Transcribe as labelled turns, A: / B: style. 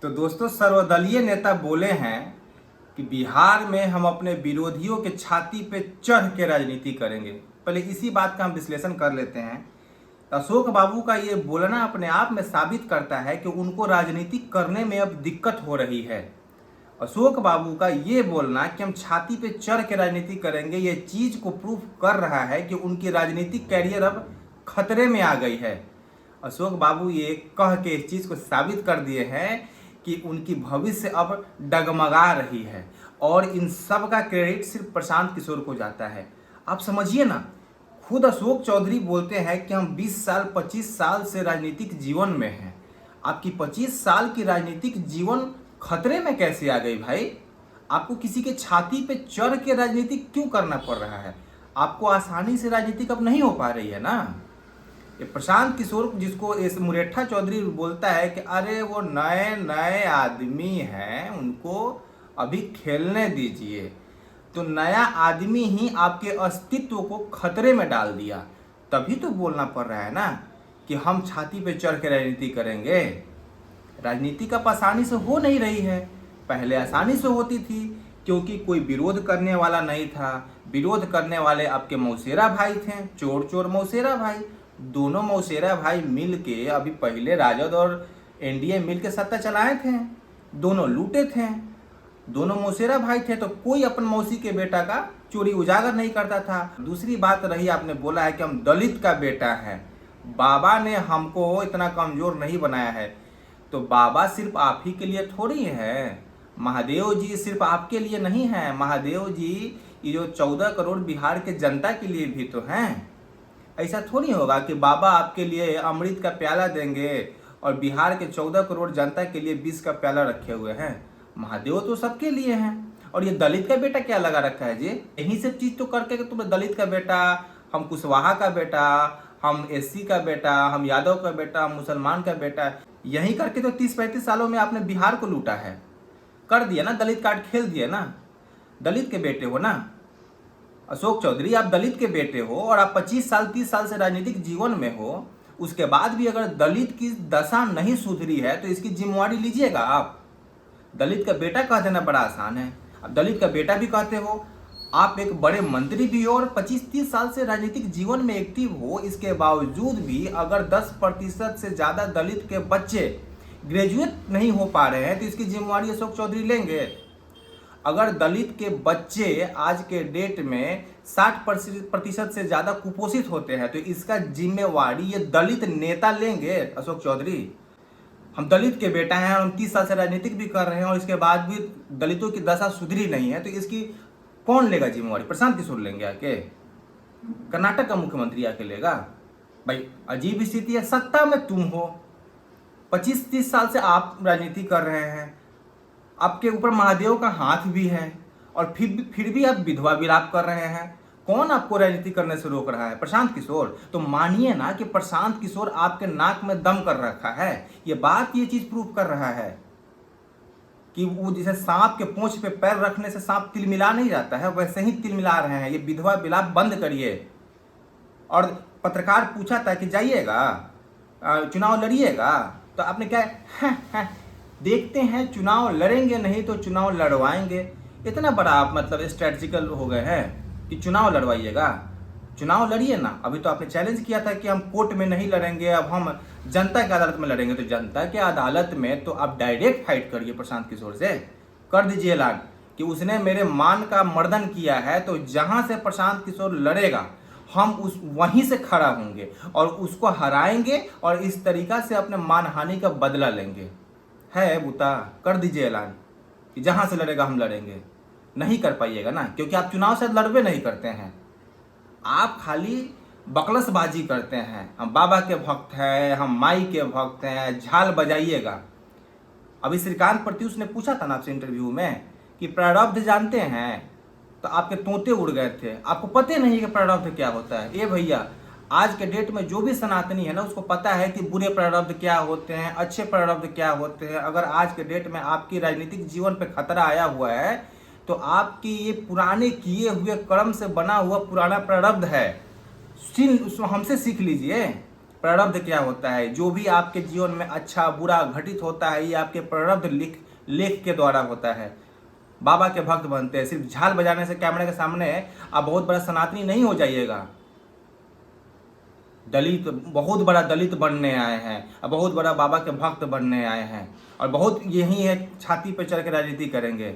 A: तो दोस्तों, सर्वदलीय नेता बोले हैं कि बिहार में हम अपने विरोधियों के छाती पे चढ़ के राजनीति करेंगे। पहले इसी बात का हम विश्लेषण कर लेते हैं। अशोक बाबू का ये बोलना अपने आप में साबित करता है कि उनको राजनीति करने में अब दिक्कत हो रही है। अशोक बाबू का ये बोलना कि हम छाती पे चढ़ के राजनीति करेंगे, ये चीज को प्रूफ कर रहा है कि उनकी राजनीतिक कैरियर अब खतरे में आ गई है। अशोक बाबू ये कह के इस चीज को साबित कर दिए हैं कि उनकी भविष्य अब डगमगा रही है और इन सब का क्रेडिट सिर्फ प्रशांत किशोर को जाता है। आप समझिए ना, खुद अशोक चौधरी बोलते हैं कि हम 20 साल 25 साल से राजनीतिक जीवन में हैं। आपकी 25 साल की राजनीतिक जीवन खतरे में कैसे आ गई भाई? आपको किसी के छाती पे चढ़ के राजनीति क्यों करना पड़ रहा है? आपको आसानी से राजनीति अब नहीं हो पा रही है ना। ये प्रशांत किशोर जिसको इस मुरेठा चौधरी बोलता है कि अरे वो नए नए आदमी हैं, उनको अभी खेलने दीजिए। तो नया आदमी ही आपके अस्तित्व को खतरे में डाल दिया, तभी तो बोलना पड़ रहा है ना कि हम छाती पे चढ़ के राजनीति करेंगे। राजनीति का आसानी से हो नहीं रही है। पहले आसानी से होती थी क्योंकि कोई विरोध करने वाला नहीं था। विरोध करने वाले आपके मौसेरा भाई थे, चोर चोर मौसेरा भाई। दोनों मौसेरा भाई मिल के अभी पहले राजद और एनडीए मिल के सत्ता चलाए थे। दोनों लूटे थे, दोनों मौसेरा भाई थे, तो कोई अपन मौसी के बेटा का चोरी उजागर नहीं करता था। दूसरी बात रही, आपने बोला है कि हम दलित का बेटा है। बाबा ने हमको इतना कमजोर नहीं बनाया है, तो बाबा सिर्फ आप ही के लिए थोड़ी है। महादेव जी सिर्फ आपके लिए नहीं है। महादेव जी ये जो 14 करोड़ बिहार के जनता के लिए भी तो हैं। ऐसा थोड़ी होगा कि बाबा आपके लिए अमृत का प्याला देंगे और बिहार के 14 करोड़ जनता के लिए 20 का प्याला रखे हुए हैं। महादेव तो सबके लिए हैं। और ये दलित का बेटा क्या लगा रखा है जी? यही सब चीज तो करके कि तुम दलित का बेटा, हम कुशवाहा का बेटा, हम एससी का बेटा, हम यादव का बेटा, हम मुसलमान का बेटा, यही करके तो 30-35 सालों में आपने बिहार को लूटा है। कर दिया ना, दलित कार्ड खेल दिया ना। दलित के बेटे हो ना अशोक चौधरी, आप दलित के बेटे हो और आप 25 साल 30 साल से राजनीतिक जीवन में हो। उसके बाद भी अगर दलित की दशा नहीं सुधरी है तो इसकी जिम्मेवारी लीजिएगा आप। दलित का बेटा कह देना बड़ा आसान है, अब दलित का बेटा भी कहते हो। आप एक बड़े मंत्री भी हो और 25-30 साल से राजनीतिक जीवन में एक्टिव हो। इसके बावजूद भी अगर 10% से ज्यादा दलित के बच्चे ग्रेजुएट नहीं हो पा रहे हैं तो इसकी जिम्मेवारी अशोक चौधरी लेंगे। अगर दलित के बच्चे आज के डेट में 60% से ज्यादा कुपोषित होते हैं तो इसका जिम्मेवारी ये दलित नेता लेंगे अशोक चौधरी। हम दलित के बेटा हैं और हम 30 साल से राजनीतिक भी कर रहे हैं और इसके बाद भी दलितों की दशा सुधरी नहीं है, तो इसकी कौन लेगा जिम्मेवारी? प्रशांत किशोर लेंगे आके? कर्नाटक का मुख्यमंत्री आके लेगा? भाई अजीब स्थिति है। सत्ता में तुम हो, 25-30 साल से आप राजनीति कर रहे हैं, आपके ऊपर महादेव का हाथ भी है और फिर भी आप विधवा विलाप कर रहे हैं। कौन आपको राजनीति करने से रोक रहा है? प्रशांत किशोर। तो मानिए ना कि प्रशांत किशोर आपके नाक में दम कर रखा है। ये बात ये चीज प्रूफ कर रहा है कि वो जैसे सांप के पूंछ पे पैर रखने से सांप तिलमिला नहीं जाता है, वैसे ही तिलमिला रहे हैं। ये विधवा विलाप बंद करिए। और पत्रकार पूछा था कि जाइएगा चुनाव लड़िएगा, तो आपने क्या देखते हैं चुनाव लड़ेंगे नहीं तो चुनाव लड़वाएंगे। इतना बड़ा आप मतलब स्ट्रेटजिकल हो गए हैं कि चुनाव लड़वाइएगा। चुनाव लड़िए ना। अभी तो आपने चैलेंज किया था कि हम कोर्ट में नहीं लड़ेंगे, अब हम जनता की अदालत में लड़ेंगे। तो जनता के अदालत में तो आप डायरेक्ट फाइट करिए प्रशांत किशोर से, कर दीजिए ऐलान कि उसने मेरे मान का मर्दन किया है, तो जहां से प्रशांत किशोर लड़ेगा हम वहीं से खड़ा होंगे और उसको हराएंगे और इस तरीका से अपने मानहानि का बदला लेंगे। है बुता, कर दीजिए ऐलान कि जहां से लड़ेगा हम लड़ेंगे। नहीं कर पाइएगा ना, क्योंकि आप चुनाव से लड़बे नहीं करते हैं। आप खाली बकलसबाजी करते हैं। हम बाबा के भक्त हैं, हम माई के भक्त हैं, झाल बजाइएगा। अभी श्रीकांत प्रत्युष ने पूछा था ना आपसे इंटरव्यू में कि प्रारब्ध जानते हैं, तो आपके तोते उड़ गए थे। आपको पता नहीं कि प्रारब्ध क्या होता है। ये भैया, आज के डेट में जो भी सनातनी है ना उसको पता है कि बुरे प्रारब्ध क्या होते हैं, अच्छे प्रारब्ध क्या होते हैं। अगर आज के डेट में आपकी राजनीतिक जीवन पे खतरा आया हुआ है तो आपकी ये पुराने किए हुए कर्म से बना हुआ पुराना प्रारब्ध है। हमसे सीख लीजिए। प्रारब्ध क्या होता है, जो भी आपके जीवन में अच्छा बुरा घटित होता है ये आपके प्रारब्ध लेख के द्वारा होता है। बाबा के भक्त बनते हैं, सिर्फ झाल बजाने से कैमरे के सामने आप बहुत बड़ा सनातनी नहीं हो जाइएगा। दलित, बहुत बड़ा दलित बनने आए हैं और बहुत बड़ा बाबा के भक्त बनने आए हैं और बहुत यही है छाती पे चढ़ के राजनीति करेंगे।